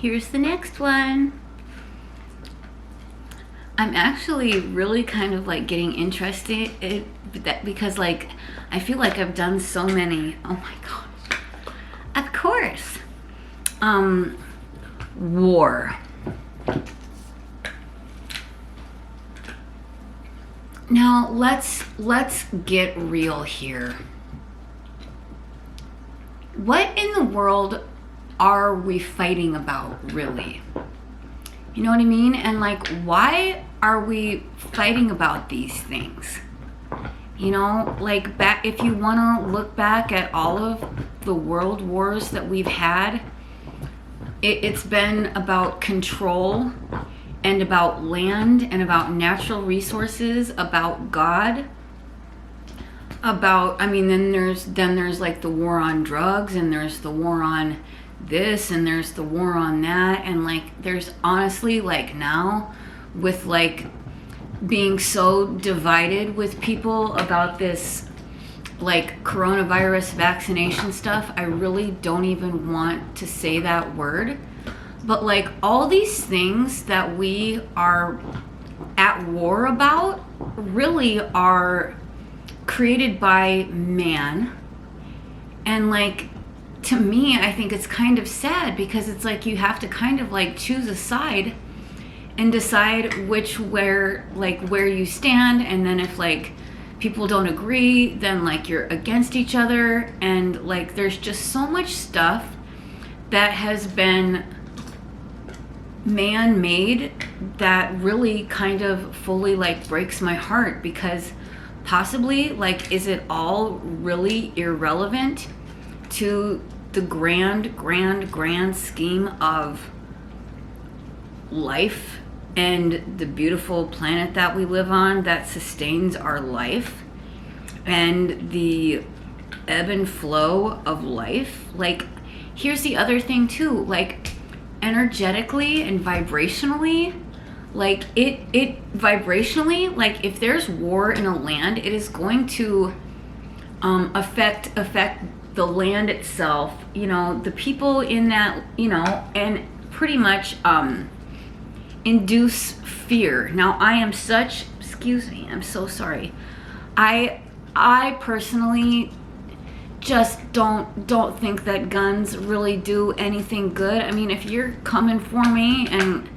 Here's the next one. I'm actually really kind of like getting interested in that because like I feel like I've done so many. Oh my gosh. Of course. War. Now let's get real here. What in the world are we fighting about, really? You know what I mean? And like, why are we fighting about these things? You know, like back, if you want to look back at all of the world wars that we've had, it's been about control and about land and about natural resources, about God, about, I mean, then there's like the war on drugs, and there's the war on this, and there's the war on that, and like there's honestly like now with like being so divided with people about this like coronavirus vaccination stuff, I really don't even want to say that word. But like all these things that we are at war about really are created by man. And like, to me, I think it's kind of sad because it's like you have to kind of like choose a side and decide where you stand. And then if like people don't agree, then like you're against each other. And like there's just so much stuff that has been man-made that really kind of fully like breaks my heart, because possibly like, is it all really irrelevant to the grand scheme of life and the beautiful planet that we live on that sustains our life and the ebb and flow of life? Like, here's the other thing too, like energetically and vibrationally, like it vibrationally, like if there's war in a land, it is going to affect the land itself, you know, the people in that, you know, and pretty much induce fear. Now I am such, excuse me, I'm so sorry, I personally just don't think that guns really do anything good. I mean, if you're coming for me and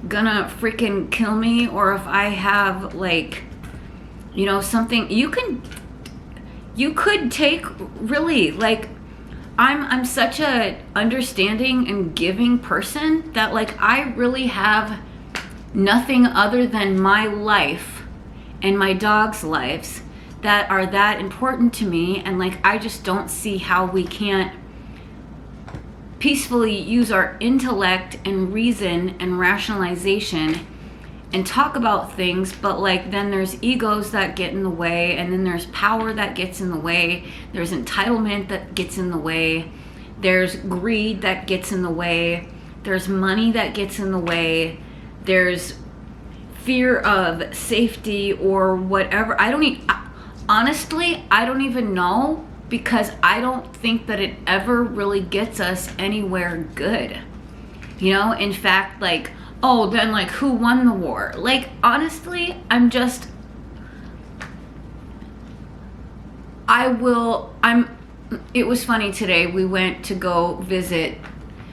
gonna freaking kill me, or if I have like, you know, something, you could take, really, like I'm such a understanding and giving person that like I really have nothing other than my life and my dog's lives that are that important to me. And like I just don't see how we can't peacefully use our intellect and reason and rationalization and talk about things, but like then there's egos that get in the way, and then there's power that gets in the way, there's entitlement that gets in the way, there's greed that gets in the way, there's money that gets in the way, there's fear of safety or whatever. Honestly, I don't even know, because I don't think that it ever really gets us anywhere good. You know, in fact, like, oh, then like who won the war? Like, honestly, it was funny today, we went to go visit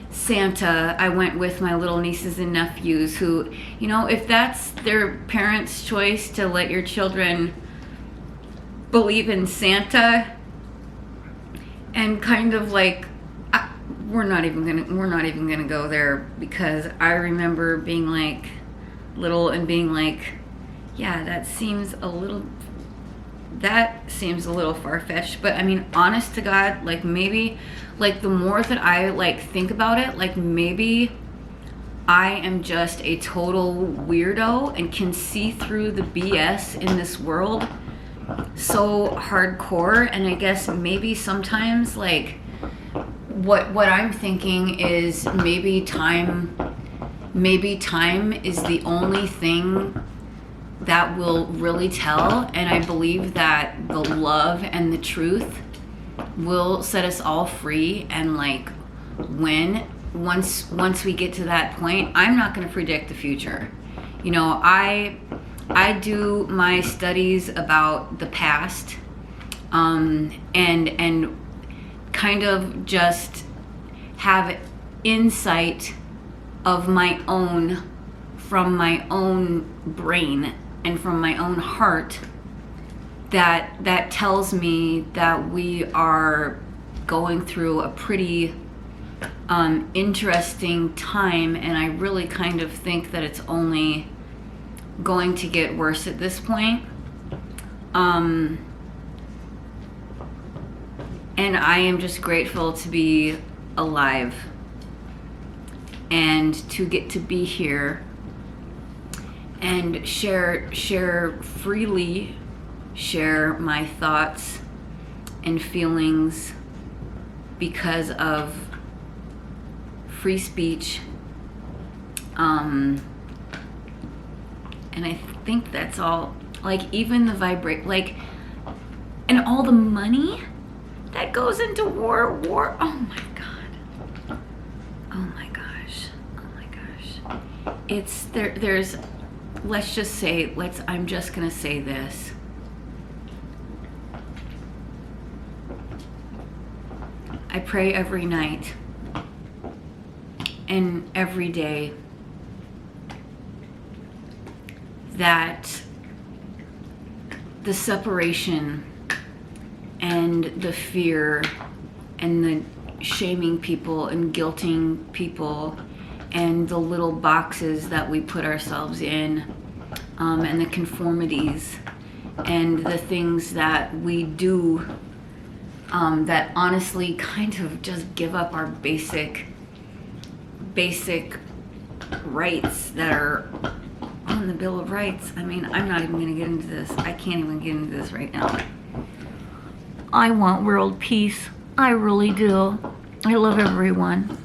Santa. I went with my little nieces and nephews who, you know, if that's their parents' choice to let your children believe in Santa, and kind of like, we're not even gonna go there, because I remember being like little and being like, yeah, that seems a little far-fetched. But I mean, honest to God, like maybe like the more that I like think about it, like maybe I am just a total weirdo and can see through the BS in this world so hardcore. And I guess maybe sometimes like what I'm thinking is maybe time is the only thing that will really tell. And I believe that the love and the truth will set us all free and like win once we get to that point, I'm not going to predict the future. You know, I do my studies about the past, and kind of just have insight of my own, from my own brain and from my own heart, that tells me that we are going through a pretty interesting time, and I really kind of think that it's only going to get worse at this point. And I am just grateful to be alive and to get to be here and share freely, share my thoughts and feelings because of free speech. And I think that's all. Like, even the and all the money that goes into war. Oh my God. Oh my gosh. Oh my gosh. It's there's, let's just say, I'm just gonna say this. I pray every night and every day that the separation and the fear and the shaming people and guilting people and the little boxes that we put ourselves in, and the conformities and the things that we do, that honestly kind of just give up our basic rights that are on the Bill of Rights. I mean, I'm not even going to get into this. I can't even get into this right now. I want world peace. I really do. I love everyone.